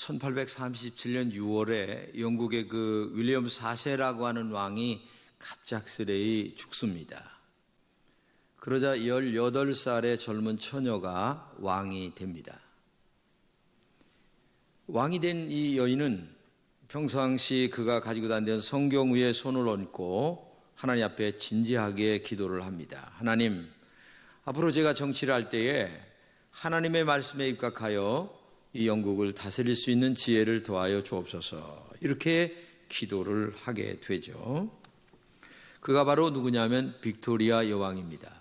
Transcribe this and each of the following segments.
1837년 6월에 영국의 그 윌리엄 4세라고 하는 왕이 갑작스레 죽습니다. 그러자 18살의 젊은 처녀가 왕이 됩니다. 왕이 된 이 여인은 평상시 그가 가지고 다니던 성경 위에 손을 얹고 하나님 앞에 진지하게 기도를 합니다. 하나님, 앞으로 제가 정치를 할 때에 하나님의 말씀에 입각하여 이 영국을 다스릴 수 있는 지혜를 더하여 주옵소서. 이렇게 기도를 하게 되죠. 그가 바로 누구냐면 빅토리아 여왕입니다.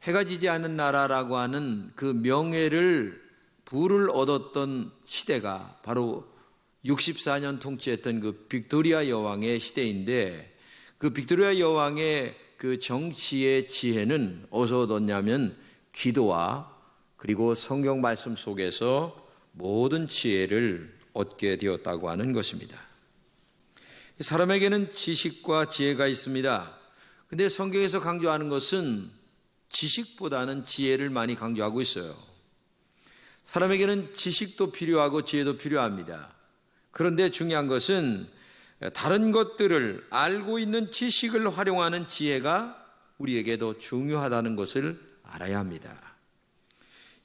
해가 지지 않은 나라라고 하는 그 명예를 부를 얻었던 시대가 바로 64년 통치했던 그 빅토리아 여왕의 시대인데, 그 빅토리아 여왕의 그 정치의 지혜는 어디서 얻었냐면 기도와 그리고 성경 말씀 속에서 모든 지혜를 얻게 되었다고 하는 것입니다. 사람에게는 지식과 지혜가 있습니다. 근데 성경에서 강조하는 것은 지식보다는 지혜를 많이 강조하고 있어요. 사람에게는 지식도 필요하고 지혜도 필요합니다. 그런데 중요한 것은 다른 것들을 알고 있는 지식을 활용하는 지혜가 우리에게도 중요하다는 것을 알아야 합니다.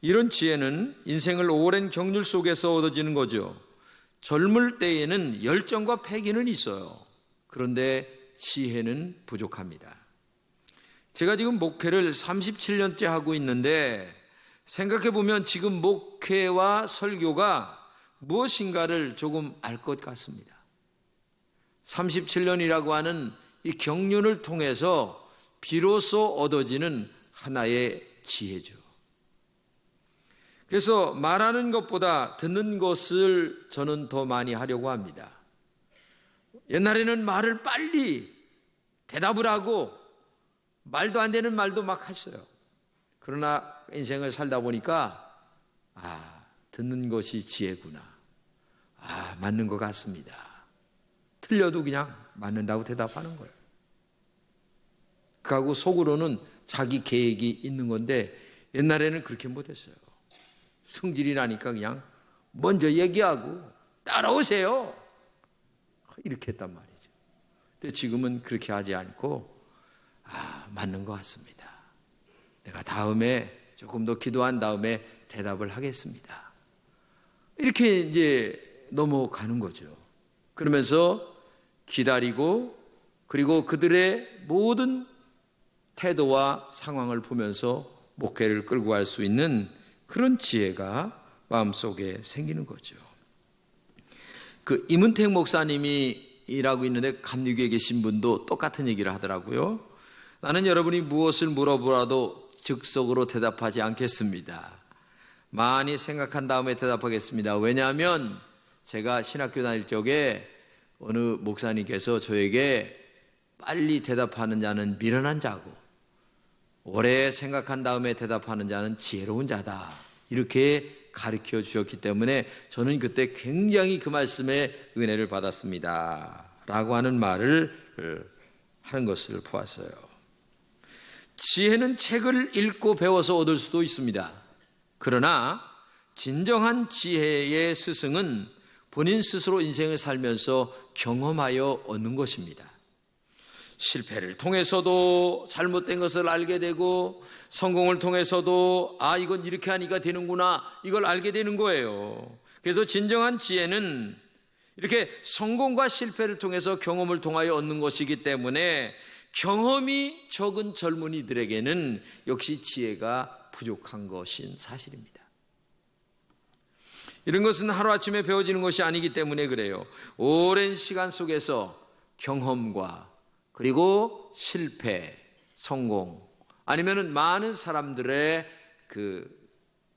이런 지혜는 인생을 오랜 경륜 속에서 얻어지는 거죠. 젊을 때에는 열정과 패기는 있어요. 그런데 지혜는 부족합니다. 제가 지금 목회를 37년째 하고 있는데 생각해 보면 지금 목회와 설교가 무엇인가를 조금 알 것 같습니다. 37년이라고 하는 이 경륜을 통해서 비로소 얻어지는 하나의 지혜죠. 그래서 말하는 것보다 듣는 것을 저는 더 많이 하려고 합니다. 옛날에는 말을 빨리 대답을 하고 말도 안 되는 말도 막 했어요. 그러나 인생을 살다 보니까 듣는 것이 지혜구나. 맞는 것 같습니다. 틀려도 그냥 맞는다고 대답하는 거예요. 그하고 속으로는 자기 계획이 있는 건데 옛날에는 그렇게 못했어요. 성질이 나니까 그냥 먼저 얘기하고 따라오세요 이렇게 했단 말이죠. 근데 지금은 그렇게 하지 않고 맞는 것 같습니다. 내가 다음에 조금 더 기도한 다음에 대답을 하겠습니다. 이렇게 이제 넘어가는 거죠. 그러면서 기다리고 그리고 그들의 모든 태도와 상황을 보면서 목회를 끌고 갈 수 있는 그런 지혜가 마음속에 생기는 거죠. 그 임은택 목사님이 일하고 있는데 감리교에 계신 분도 똑같은 얘기를 하더라고요. 나는 여러분이 무엇을 물어보라도 즉석으로 대답하지 않겠습니다. 많이 생각한 다음에 대답하겠습니다. 왜냐하면 제가 신학교 다닐 적에 어느 목사님께서 저에게 빨리 대답하는 자는 미련한 자고 오래 생각한 다음에 대답하는 자는 지혜로운 자다. 이렇게 가르쳐 주셨기 때문에 저는 그때 굉장히 그 말씀에 은혜를 받았습니다. 라고 하는 말을 하는 것을 보았어요. 지혜는 책을 읽고 배워서 얻을 수도 있습니다. 그러나 진정한 지혜의 스승은 본인 스스로 인생을 살면서 경험하여 얻는 것입니다. 실패를 통해서도 잘못된 것을 알게 되고 성공을 통해서도 이건 이렇게 하니까 되는구나 이걸 알게 되는 거예요. 그래서 진정한 지혜는 이렇게 성공과 실패를 통해서 경험을 통하여 얻는 것이기 때문에 경험이 적은 젊은이들에게는 역시 지혜가 부족한 것인 사실입니다. 이런 것은 하루아침에 배워지는 것이 아니기 때문에 그래요. 오랜 시간 속에서 경험과 그리고 실패, 성공 아니면은 많은 사람들의 그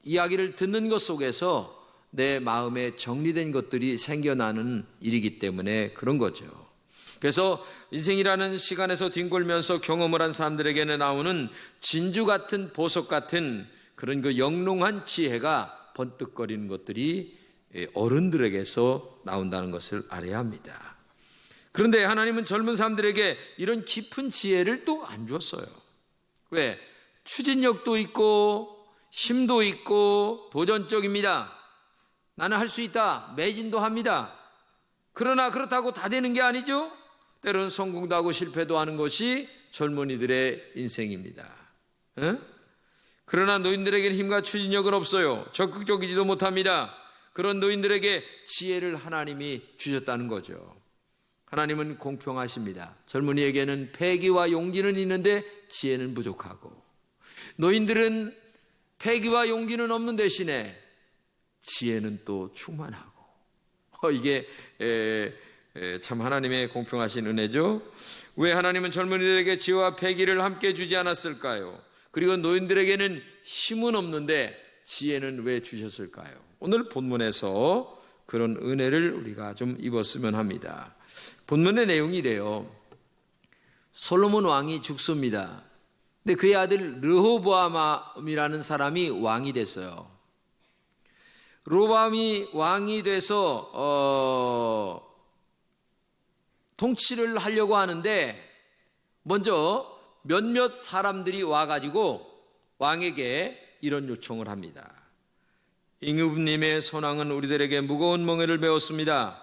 이야기를 듣는 것 속에서 내 마음에 정리된 것들이 생겨나는 일이기 때문에 그런 거죠. 그래서 인생이라는 시간에서 뒹굴면서 경험을 한 사람들에게는 나오는 진주 같은 보석 같은 그런 그 영롱한 지혜가 번뜩거리는 것들이 어른들에게서 나온다는 것을 알아야 합니다. 그런데 하나님은 젊은 사람들에게 이런 깊은 지혜를 또 안 줬어요. 왜? 추진력도 있고 힘도 있고 도전적입니다. 나는 할 수 있다. 매진도 합니다. 그러나 그렇다고 다 되는 게 아니죠. 때로는 성공도 하고 실패도 하는 것이 젊은이들의 인생입니다. 그러나 노인들에게는 힘과 추진력은 없어요. 적극적이지도 못합니다. 그런 노인들에게 지혜를 하나님이 주셨다는 거죠. 하나님은 공평하십니다. 젊은이에게는 패기와 용기는 있는데 지혜는 부족하고, 노인들은 패기와 용기는 없는 대신에 지혜는 또 충만하고, 이게 참 하나님의 공평하신 은혜죠. 왜 하나님은 젊은이들에게 지혜와 패기를 함께 주지 않았을까요? 그리고 노인들에게는 힘은 없는데 지혜는 왜 주셨을까요? 오늘 본문에서 그런 은혜를 우리가 좀 입었으면 합니다. 본문의 내용이 이래요. 솔로몬 왕이 죽습니다. 근데 그의 아들 르호보암이라는 사람이 왕이 됐어요. 르호보암이 왕이 돼서 통치를 하려고 하는데 먼저 몇몇 사람들이 와가지고 왕에게 이런 요청을 합니다. 임금님의 선왕은 우리들에게 무거운 멍에를 메웠습니다.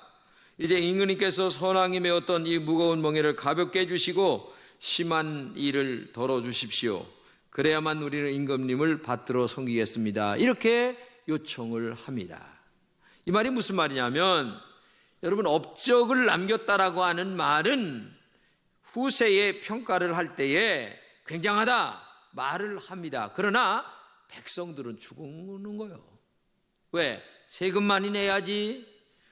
이제 임금님께서 선왕이 메웠던 이 무거운 멍에를 가볍게 해주시고 심한 일을 덜어주십시오. 그래야만 우리는 임금님을 받들어 섬기겠습니다. 이렇게 요청을 합니다. 이 말이 무슨 말이냐면, 여러분, 업적을 남겼다라고 하는 말은 후세의 평가를 할 때에 굉장하다 말을 합니다. 그러나 백성들은 죽는 거예요. 왜? 세금 많이 내야지,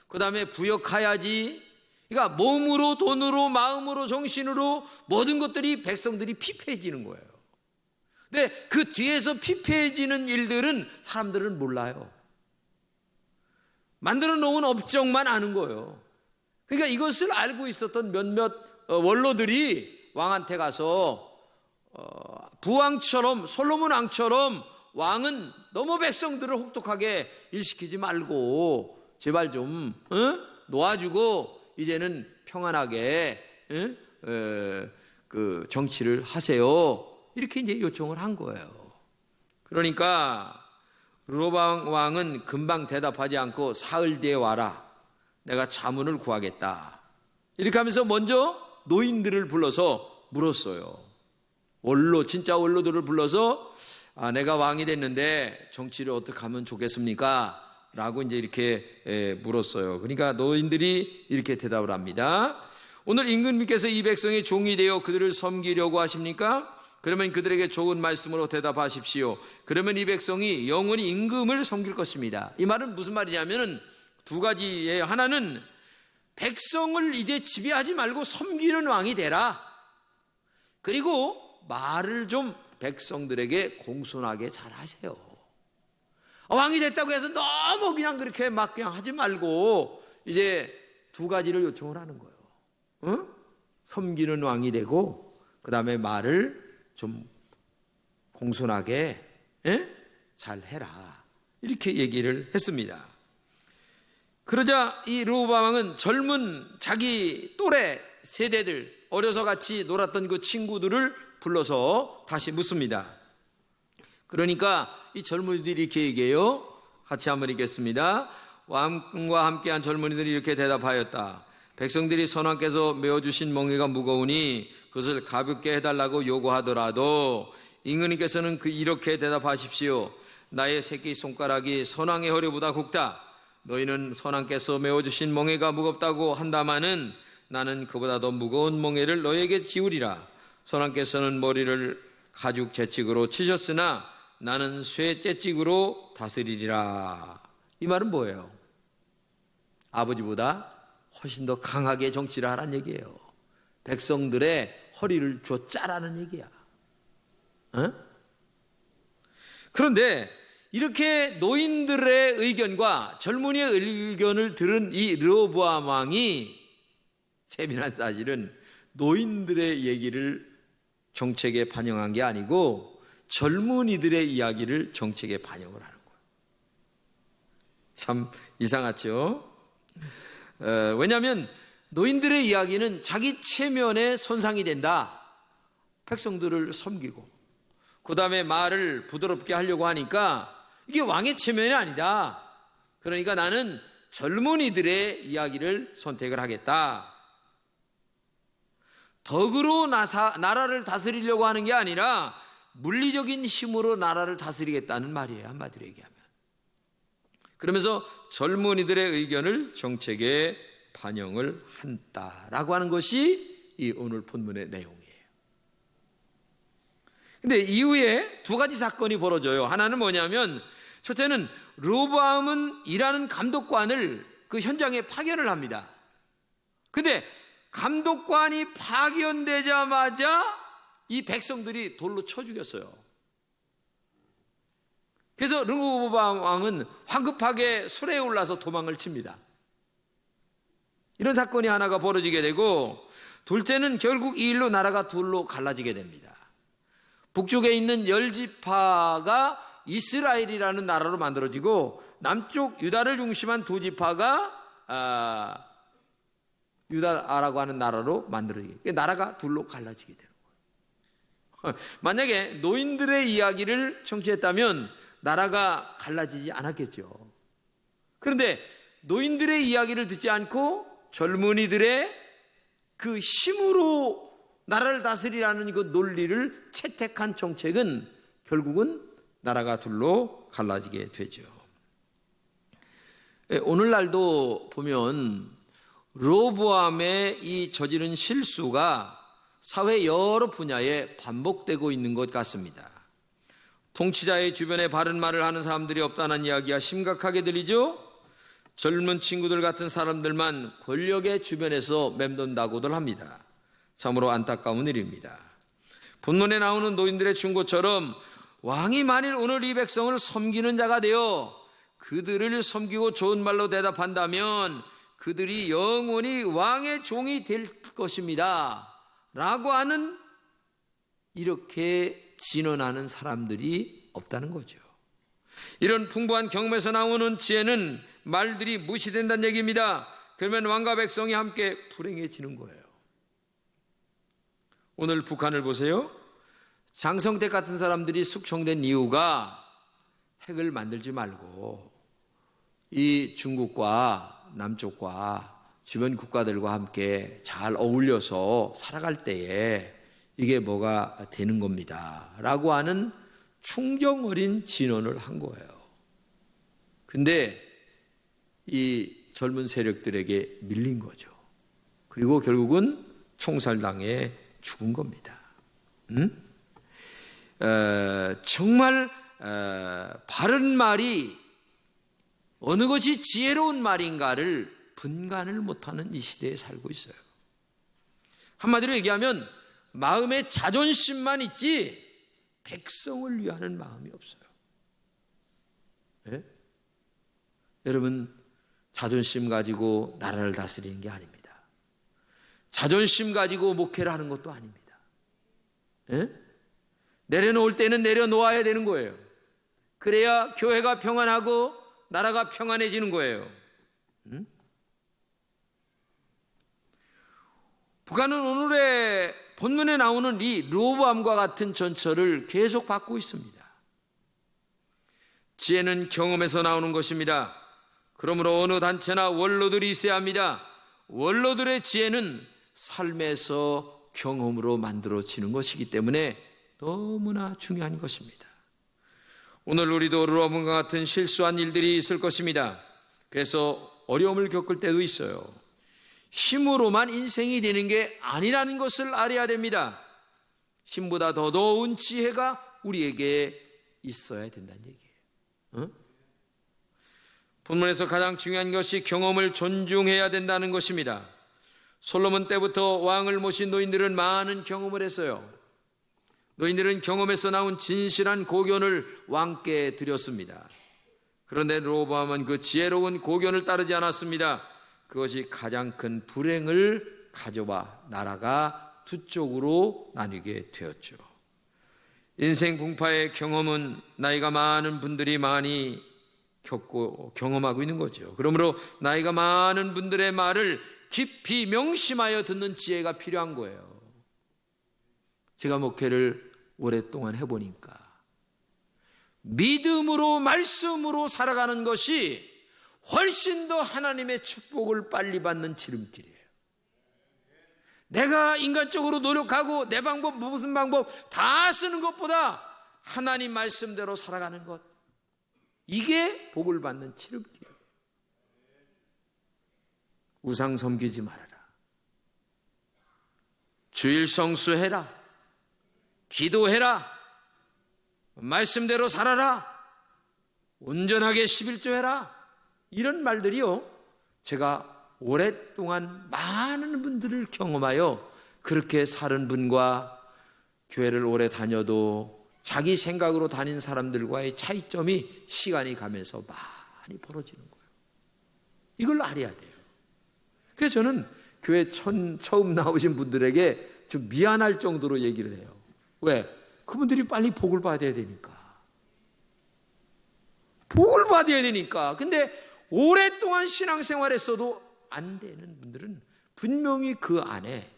그 다음에 부역해야지. 그러니까 몸으로, 돈으로, 마음으로, 정신으로 모든 것들이 백성들이 피폐해지는 거예요. 근데 그 뒤에서 피폐해지는 일들은 사람들은 몰라요. 만들어 놓은 업적만 아는 거예요. 그러니까 이것을 알고 있었던 몇몇 원로들이 왕한테 가서 부왕처럼, 솔로몬 왕처럼 왕은 너무 백성들을 혹독하게 일시키지 말고 제발 좀 놓아주고 이제는 평안하게 그 정치를 하세요. 이렇게 이제 요청을 한 거예요. 그러니까 르호보암 왕은 금방 대답하지 않고 사흘 뒤에 와라. 내가 자문을 구하겠다. 이렇게 하면서 먼저 노인들을 불러서 물었어요. 원로, 진짜 원로들을 불러서 내가 왕이 됐는데 정치를 어떻게 하면 좋겠습니까? 라고 이제 이렇게 물었어요. 그러니까 노인들이 이렇게 대답을 합니다. 오늘 임금님께서 이 백성의 종이 되어 그들을 섬기려고 하십니까? 그러면 그들에게 좋은 말씀으로 대답하십시오. 그러면 이 백성이 영원히 임금을 섬길 것입니다. 이 말은 무슨 말이냐면 두 가지예요. 하나는 백성을 이제 지배하지 말고 섬기는 왕이 되라. 그리고 말을 좀 백성들에게 공손하게 잘 하세요. 왕이 됐다고 해서 너무 그냥 그렇게 막 그냥 하지 말고 이제 두 가지를 요청을 하는 거예요. 섬기는 왕이 되고 그 다음에 말을 좀 공손하게 잘 해라. 이렇게 얘기를 했습니다. 그러자 이 르호보암 왕은 젊은 자기 또래 세대들, 어려서 같이 놀았던 그 친구들을 불러서 다시 묻습니다. 그러니까 이 젊은이들이 이렇게 얘기해요. 같이 한번 읽겠습니다. 왕과 함께한 젊은이들이 이렇게 대답하였다. 백성들이 선왕께서 메어주신 멍에가 무거우니 그것을 가볍게 해달라고 요구하더라도 임금님께서는 이렇게 대답하십시오. 나의 새끼 손가락이 선왕의 허리보다 굵다. 너희는 선왕께서 메어주신 멍에가 무겁다고 한다마는 나는 그보다 더 무거운 멍에를 너희에게 지우리라. 선왕께서는 머리를 가죽 채찍으로 치셨으나 나는 쇠 채찍으로 다스리리라. 이 말은 뭐예요? 아버지보다 훨씬 더 강하게 정치를 하라는 얘기예요. 백성들의 허리를 쥐어 짜라는 얘기야. 그런데 이렇게 노인들의 의견과 젊은이의 의견을 들은 이 르호보암 왕이, 재미난 사실은 노인들의 얘기를 정책에 반영한 게 아니고 젊은이들의 이야기를 정책에 반영을 하는 거예요. 참 이상하죠? 왜냐하면 노인들의 이야기는 자기 체면에 손상이 된다. 백성들을 섬기고 그 다음에 말을 부드럽게 하려고 하니까 이게 왕의 체면이 아니다. 그러니까 나는 젊은이들의 이야기를 선택을 하겠다. 덕으로 나라를 다스리려고 하는 게 아니라 물리적인 힘으로 나라를 다스리겠다는 말이에요, 한마디로 얘기하면. 그러면서 젊은이들의 의견을 정책에 반영을 한다라고 하는 것이 이 오늘 본문의 내용이에요. 근데 이후에 두 가지 사건이 벌어져요. 하나는 뭐냐면, 첫째는 르호보암은 일하는 감독관을 그 현장에 파견을 합니다. 근데 감독관이 파견되자마자 이 백성들이 돌로 쳐 죽였어요. 그래서 르호보암 왕은 황급하게 수레에 올라서 도망을 칩니다. 이런 사건이 하나가 벌어지게 되고, 둘째는 결국 이 일로 나라가 둘로 갈라지게 됩니다. 북쪽에 있는 10지파가 이스라엘이라는 나라로 만들어지고, 남쪽 유다를 중심한 2지파가 유다라고 하는 나라로 만들어지게, 나라가 둘로 갈라지게 되는 거예요. 만약에 노인들의 이야기를 청취했다면 나라가 갈라지지 않았겠죠. 그런데 노인들의 이야기를 듣지 않고 젊은이들의 그 힘으로 나라를 다스리라는 그 논리를 채택한 정책은 결국은 나라가 둘로 갈라지게 되죠. 오늘날도 보면 르호보암의 이 저지른 실수가 사회 여러 분야에 반복되고 있는 것 같습니다. 통치자의 주변에 바른 말을 하는 사람들이 없다는 이야기가 심각하게 들리죠. 젊은 친구들 같은 사람들만 권력의 주변에서 맴돈다고들 합니다. 참으로 안타까운 일입니다. 본문에 나오는 노인들의 충고처럼 왕이 만일 오늘 이 백성을 섬기는 자가 되어 그들을 섬기고 좋은 말로 대답한다면 그들이 영원히 왕의 종이 될 것입니다 라고 하는, 이렇게 진언하는 사람들이 없다는 거죠. 이런 풍부한 경험에서 나오는 지혜는 말들이 무시된다는 얘기입니다. 그러면 왕과 백성이 함께 불행해지는 거예요. 오늘 북한을 보세요. 장성택 같은 사람들이 숙청된 이유가 핵을 만들지 말고 이 중국과 남쪽과 주변 국가들과 함께 잘 어울려서 살아갈 때에 이게 뭐가 되는 겁니다 라고 하는 충정 어린 진언을 한 거예요. 근데 이 젊은 세력들에게 밀린 거죠. 그리고 결국은 총살당해 죽은 겁니다. 정말 바른 말이 어느 것이 지혜로운 말인가를 분간을 못하는 이 시대에 살고 있어요. 한마디로 얘기하면 마음에 자존심만 있지 백성을 위하는 마음이 없어요. 네? 여러분, 자존심 가지고 나라를 다스리는 게 아닙니다. 자존심 가지고 목회를 하는 것도 아닙니다. 네? 내려놓을 때는 내려놓아야 되는 거예요. 그래야 교회가 평안하고 나라가 평안해지는 거예요. 북한은 오늘의 본문에 나오는 이 르호보암과 같은 전철을 계속 받고 있습니다. 지혜는 경험에서 나오는 것입니다. 그러므로 어느 단체나 원로들이 있어야 합니다. 원로들의 지혜는 삶에서 경험으로 만들어지는 것이기 때문에 너무나 중요한 것입니다. 오늘 우리도 르호보암과 같은 실수한 일들이 있을 것입니다. 그래서 어려움을 겪을 때도 있어요. 힘으로만 인생이 되는 게 아니라는 것을 알아야 됩니다. 힘보다 더 좋은 지혜가 우리에게 있어야 된다는 얘기예요. 본문에서 가장 중요한 것이 경험을 존중해야 된다는 것입니다. 솔로몬 때부터 왕을 모신 노인들은 많은 경험을 했어요. 노인들은 경험에서 나온 진실한 고견을 왕께 드렸습니다. 그런데 르호보암은 그 지혜로운 고견을 따르지 않았습니다. 그것이 가장 큰 불행을 가져와 나라가 두 쪽으로 나뉘게 되었죠. 인생 풍파의 경험은 나이가 많은 분들이 많이 겪고 경험하고 있는 거죠. 그러므로 나이가 많은 분들의 말을 깊이 명심하여 듣는 지혜가 필요한 거예요. 제가 목회를 오랫동안 해보니까 믿음으로 말씀으로 살아가는 것이 훨씬 더 하나님의 축복을 빨리 받는 지름길이에요. 내가 인간적으로 노력하고 내 방법, 무슨 방법 다 쓰는 것보다 하나님 말씀대로 살아가는 것, 이게 복을 받는 지름길이에요. 우상 섬기지 말아라. 주일 성수해라. 기도해라. 말씀대로 살아라. 온전하게 11조해라. 이런 말들이요, 제가 오랫동안 많은 분들을 경험하여 그렇게 사는 분과 교회를 오래 다녀도 자기 생각으로 다닌 사람들과의 차이점이 시간이 가면서 많이 벌어지는 거예요. 이걸 알아야 돼요. 그래서 저는 교회 처음 나오신 분들에게 좀 미안할 정도로 얘기를 해요. 왜? 그분들이 빨리 복을 받아야 되니까. 복을 받아야 되니까. 근데 오랫동안 신앙생활했어도 안 되는 분들은 분명히 그 안에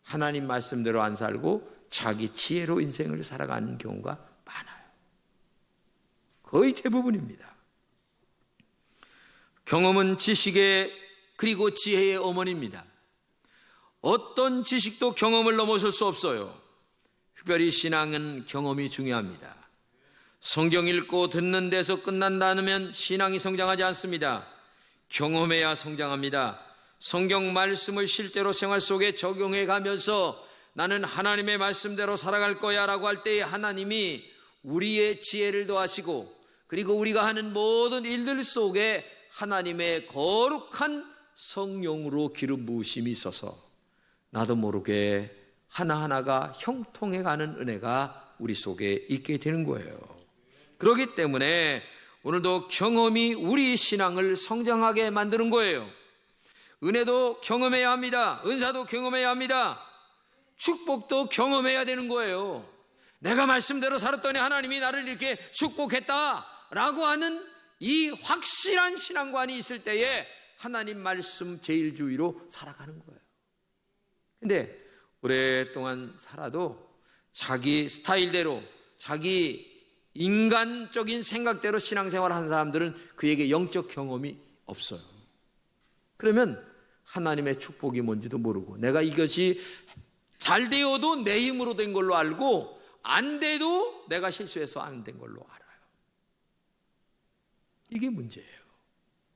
하나님 말씀대로 안 살고 자기 지혜로 인생을 살아가는 경우가 많아요. 거의 대부분입니다. 경험은 지식의 그리고 지혜의 어머니입니다. 어떤 지식도 경험을 넘어설 수 없어요. 특별히 신앙은 경험이 중요합니다. 성경 읽고 듣는 데서 끝난다면 신앙이 성장하지 않습니다. 경험해야 성장합니다. 성경 말씀을 실제로 생활 속에 적용해 가면서 나는 하나님의 말씀대로 살아갈 거야 라고 할 때에 하나님이 우리의 지혜를 더하시고, 그리고 우리가 하는 모든 일들 속에 하나님의 거룩한 성령으로 기름 부으심이 있어서 나도 모르게 하나하나가 형통해가는 은혜가 우리 속에 있게 되는 거예요. 그렇기 때문에 오늘도 경험이 우리 신앙을 성장하게 만드는 거예요. 은혜도 경험해야 합니다. 은사도 경험해야 합니다. 축복도 경험해야 되는 거예요. 내가 말씀대로 살았더니 하나님이 나를 이렇게 축복했다라고 하는 이 확실한 신앙관이 있을 때에 하나님 말씀 제일주의로 살아가는 거예요. 근데 오랫동안 살아도 자기 스타일대로, 자기 인간적인 생각대로 신앙생활을 하는 사람들은 그에게 영적 경험이 없어요. 그러면 하나님의 축복이 뭔지도 모르고, 내가 이것이 잘 되어도 내 힘으로 된 걸로 알고 안 돼도 내가 실수해서 안 된 걸로 알아요. 이게 문제예요,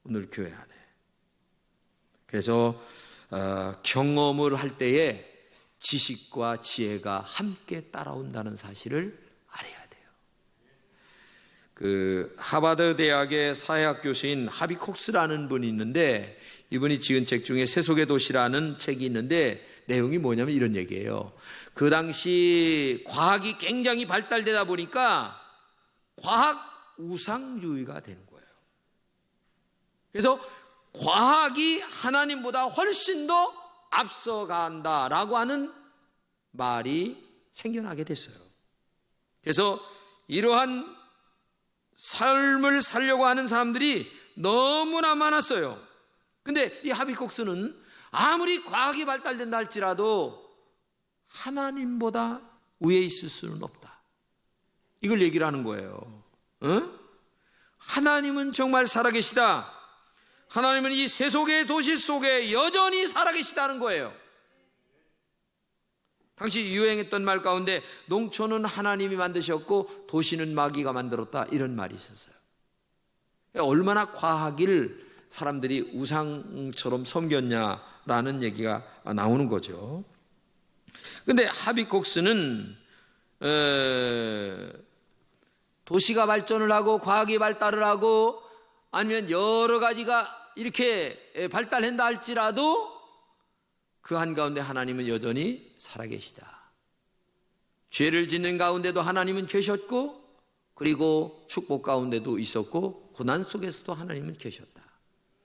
오늘 교회 안에. 그래서 경험을 할 때에 지식과 지혜가 함께 따라온다는 사실을 알아야 돼요. 하버드 대학의 사회학 교수인 하비 콕스라는 분이 있는데, 이분이 지은 책 중에 세속의 도시라는 책이 있는데 내용이 뭐냐면 이런 얘기예요. 그 당시 과학이 굉장히 발달되다 보니까 과학 우상주의가 되는 거예요. 그래서 과학이 하나님보다 훨씬 더 앞서간다라고 하는 말이 생겨나게 됐어요. 그래서 이러한 삶을 살려고 하는 사람들이 너무나 많았어요. 근데 이 하비콕스는 아무리 과학이 발달된다 할지라도 하나님보다 위에 있을 수는 없다, 이걸 얘기를 하는 거예요. 하나님은 정말 살아계시다. 하나님은 이 세속의 도시 속에 여전히 살아계시다는 거예요. 당시 유행했던 말 가운데 농촌은 하나님이 만드셨고 도시는 마귀가 만들었다, 이런 말이 있었어요. 얼마나 과학을 사람들이 우상처럼 섬겼냐라는 얘기가 나오는 거죠. 그런데 하비콕스는 도시가 발전을 하고 과학이 발달을 하고 아니면 여러 가지가 이렇게 발달한다 할지라도 그 한가운데 하나님은 여전히 살아계시다. 죄를 짓는 가운데도 하나님은 계셨고, 그리고 축복 가운데도 있었고, 고난 속에서도 하나님은 계셨다.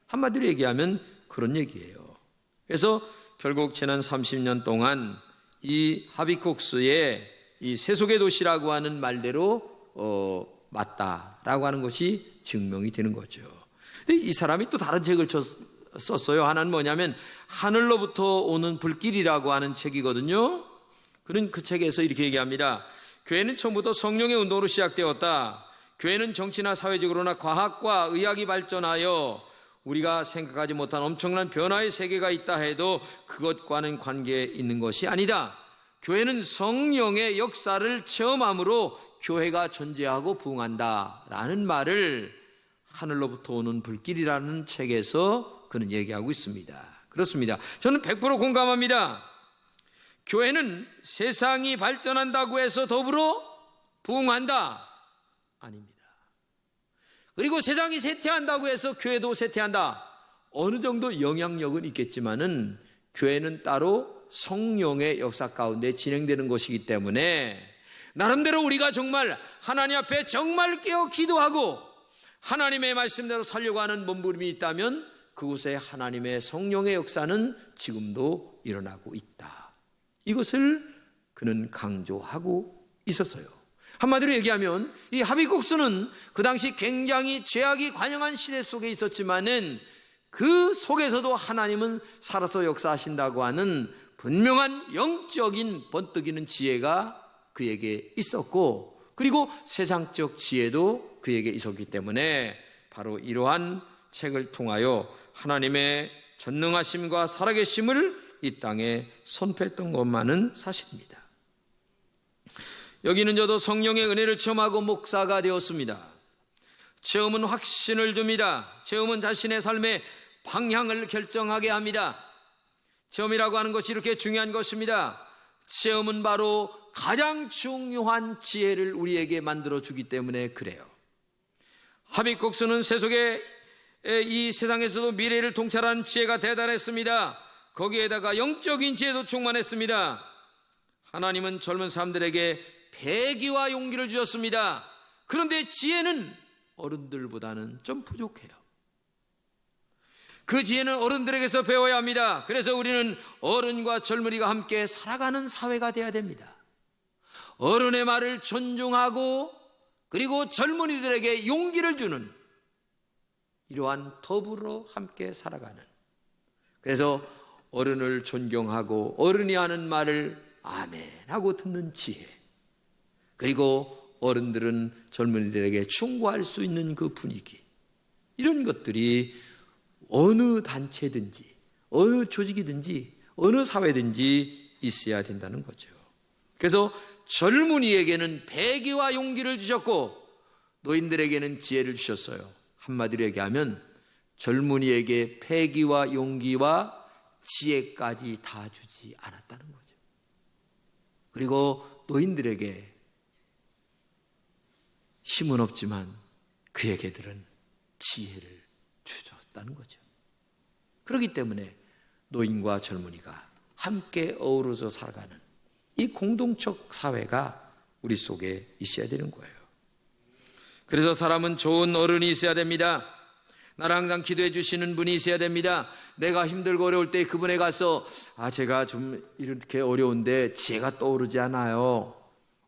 한마디로 얘기하면 그런 얘기예요. 그래서 결국 지난 30년 동안 이 하비콕스의 이 세속의 도시라고 하는 말대로 맞다라고 하는 것이 증명이 되는 거죠. 근데 이 사람이 또 다른 책을 썼어요. 하나는 뭐냐면 하늘로부터 오는 불길이라고 하는 책이거든요. 그는 그 책에서 이렇게 얘기합니다. 교회는 처음부터 성령의 운동으로 시작되었다. 교회는 정치나 사회적으로나 과학과 의학이 발전하여 우리가 생각하지 못한 엄청난 변화의 세계가 있다 해도 그것과는 관계 있는 것이 아니다. 교회는 성령의 역사를 체험함으로 교회가 존재하고 부흥한다 라는 말을 하늘로부터 오는 불길이라는 책에서 그는 얘기하고 있습니다. 그렇습니다. 저는 100% 공감합니다. 교회는 세상이 발전한다고 해서 더불어 부흥한다? 아닙니다. 그리고 세상이 쇠퇴한다고 해서 교회도 쇠퇴한다? 어느 정도 영향력은 있겠지만은 교회는 따로 성령의 역사 가운데 진행되는 것이기 때문에 나름대로 우리가 정말 하나님 앞에 정말 깨어 기도하고 하나님의 말씀대로 살려고 하는 몸부림이 있다면 그곳에 하나님의 성령의 역사는 지금도 일어나고 있다. 이것을 그는 강조하고 있었어요. 한마디로 얘기하면 이 하비국수는 그 당시 굉장히 죄악이 관영한 시대 속에 있었지만은 그 속에서도 하나님은 살아서 역사하신다고 하는 분명한 영적인 번뜩이는 지혜가 그에게 있었고, 그리고 세상적 지혜도 그에게 있었기 때문에 바로 이러한 책을 통하여 하나님의 전능하심과 살아계심을 이 땅에 선포했던 것만은 사실입니다. 여기는 저도 성령의 은혜를 체험하고 목사가 되었습니다. 체험은 확신을 줍니다. 체험은 자신의 삶의 방향을 결정하게 합니다. 체험이라고 하는 것이 이렇게 중요한 것입니다. 체험은 바로 가장 중요한 지혜를 우리에게 만들어주기 때문에 그래요. 하비국수는 세속의 이 세상에서도 미래를 통찰하는 지혜가 대단했습니다. 거기에다가 영적인 지혜도 충만했습니다. 하나님은 젊은 사람들에게 배기와 용기를 주셨습니다. 그런데 지혜는 어른들보다는 좀 부족해요. 그 지혜는 어른들에게서 배워야 합니다. 그래서 우리는 어른과 젊은이가 함께 살아가는 사회가 되어야 됩니다. 어른의 말을 존중하고 그리고 젊은이들에게 용기를 주는 이러한 더불어 함께 살아가는, 그래서 어른을 존경하고 어른이 하는 말을 아멘 하고 듣는 지혜, 그리고 어른들은 젊은이들에게 충고할 수 있는 그 분위기, 이런 것들이 어느 단체든지 어느 조직이든지 어느 사회든지 있어야 된다는 거죠. 그래서 젊은이에게는 배기와 용기를 주셨고 노인들에게는 지혜를 주셨어요. 한마디로 얘기하면 젊은이에게 패기와 용기와 지혜까지 다 주지 않았다는 거죠. 그리고 노인들에게 힘은 없지만 그에게들은 지혜를 주셨다는 거죠. 그렇기 때문에 노인과 젊은이가 함께 어우러져 살아가는 이 공동적 사회가 우리 속에 있어야 되는 거예요. 그래서 사람은 좋은 어른이 있어야 됩니다. 나를 항상 기도해 주시는 분이 있어야 됩니다. 내가 힘들고 어려울 때 그분에 가서 제가 좀 이렇게 어려운데 지혜가 떠오르지 않아요.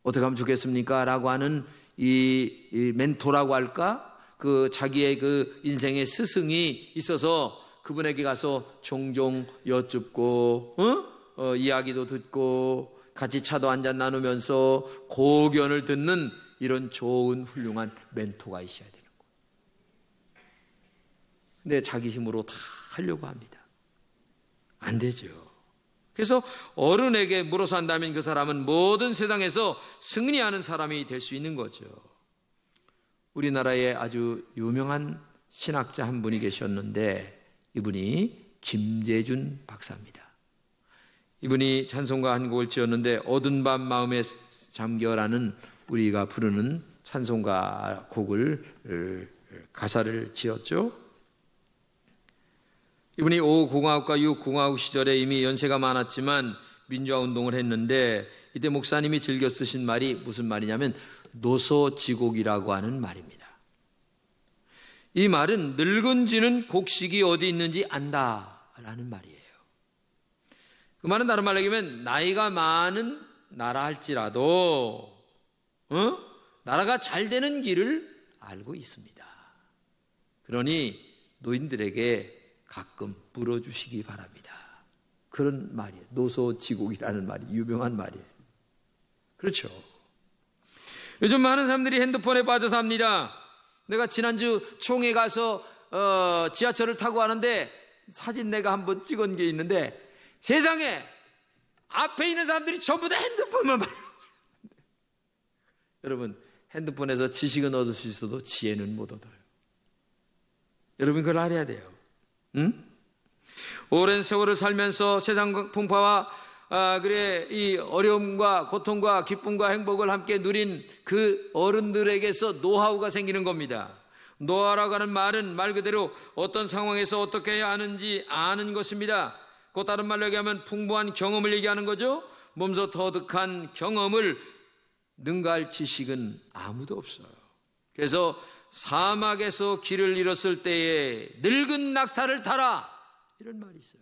어떻게 하면 좋겠습니까? 라고 하는 이 멘토라고 할까? 그 자기의 그 인생의 스승이 있어서 그분에게 가서 종종 여쭙고 이야기도 듣고 같이 차도 한잔 나누면서 고견을 듣는 이런 좋은 훌륭한 멘토가 있어야 되는 거예요. 근데 자기 힘으로 다 하려고 합니다. 안 되죠. 그래서 어른에게 물어서 한다면 그 사람은 모든 세상에서 승리하는 사람이 될 수 있는 거죠. 우리나라에 아주 유명한 신학자 한 분이 계셨는데 이분이 김재준 박사입니다. 이분이 찬송가 한 곡을 지었는데 어두운 밤 마음에 잠겨라는 우리가 부르는 찬송가 곡을 가사를 지었죠. 이분이 5공화국과 6공화국 시절에 이미 연세가 많았지만 민주화 운동을 했는데 이때 목사님이 즐겨 쓰신 말이 무슨 말이냐면 노소지곡이라고 하는 말입니다. 이 말은 늙은 쥐는 곡식이 어디 있는지 안다라는 말이에요. 그 말은 다른 말로 얘기하면 나이가 많은 나라 할지라도 나라가 잘 되는 길을 알고 있습니다. 그러니 노인들에게 가끔 물어주시기 바랍니다. 그런 말이에요. 노소지곡이라는 말이 유명한 말이에요. 그렇죠. 요즘 많은 사람들이 핸드폰에 빠져 삽니다. 내가 지난주 총회 가서 지하철을 타고 가는데 사진 내가 한번 찍은 게 있는데 세상에 앞에 있는 사람들이 전부 다 핸드폰만 봐요. 여러분, 핸드폰에서 지식은 얻을 수 있어도 지혜는 못 얻어요. 여러분, 그걸 알아야 돼요. 응? 오랜 세월을 살면서 세상 풍파와 이 어려움과 고통과 기쁨과 행복을 함께 누린 그 어른들에게서 노하우가 생기는 겁니다. 노하우라고 하는 말은 말 그대로 어떤 상황에서 어떻게 해야 하는지 아는 것입니다. 그 다른 말로 얘기하면 풍부한 경험을 얘기하는 거죠. 몸소 터득한 경험을 능가할 지식은 아무도 없어요. 그래서 사막에서 길을 잃었을 때에 늙은 낙타를 타라, 이런 말이 있어요.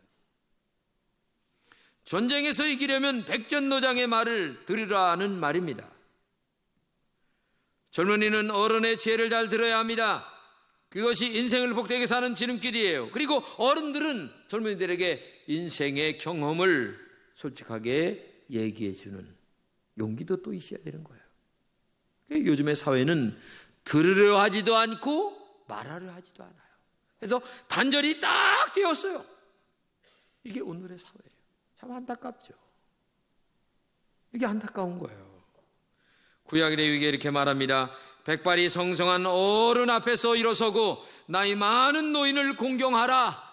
전쟁에서 이기려면 백전노장의 말을 들으라는 말입니다. 젊은이는 어른의 지혜를 잘 들어야 합니다. 그것이 인생을 복되게 사는 지름길이에요. 그리고 어른들은 젊은이들에게 인생의 경험을 솔직하게 얘기해 주는 용기도 또 있어야 되는 거예요. 요즘의 사회는 들으려 하지도 않고 말하려 하지도 않아요. 그래서 단절이 딱 되었어요. 이게 오늘의 사회예요. 참 안타깝죠. 이게 안타까운 거예요. 구약 레위기에 이렇게 말합니다. 백발이 성성한 어른 앞에서 일어서고 나이 많은 노인을 공경하라.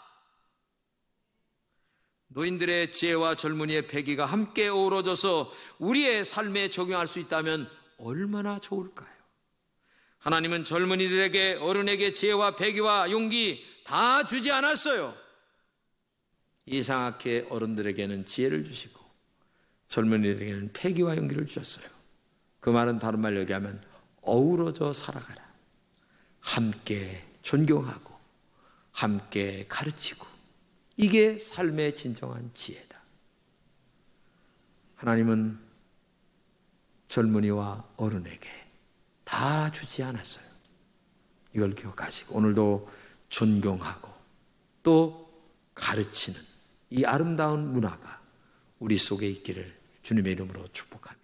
노인들의 지혜와 젊은이의 패기가 함께 어우러져서 우리의 삶에 적용할 수 있다면 얼마나 좋을까요? 하나님은 젊은이들에게, 어른에게 지혜와 패기와 용기 다 주지 않았어요. 이상하게 어른들에게는 지혜를 주시고 젊은이들에게는 패기와 용기를 주셨어요. 그 말은 다른 말로 얘기하면 어우러져 살아가라. 함께 존경하고 함께 가르치고, 이게 삶의 진정한 지혜다. 하나님은 젊은이와 어른에게 다 주지 않았어요. 이걸 기억하시고 오늘도 존경하고 또 가르치는 이 아름다운 문화가 우리 속에 있기를 주님의 이름으로 축복합니다.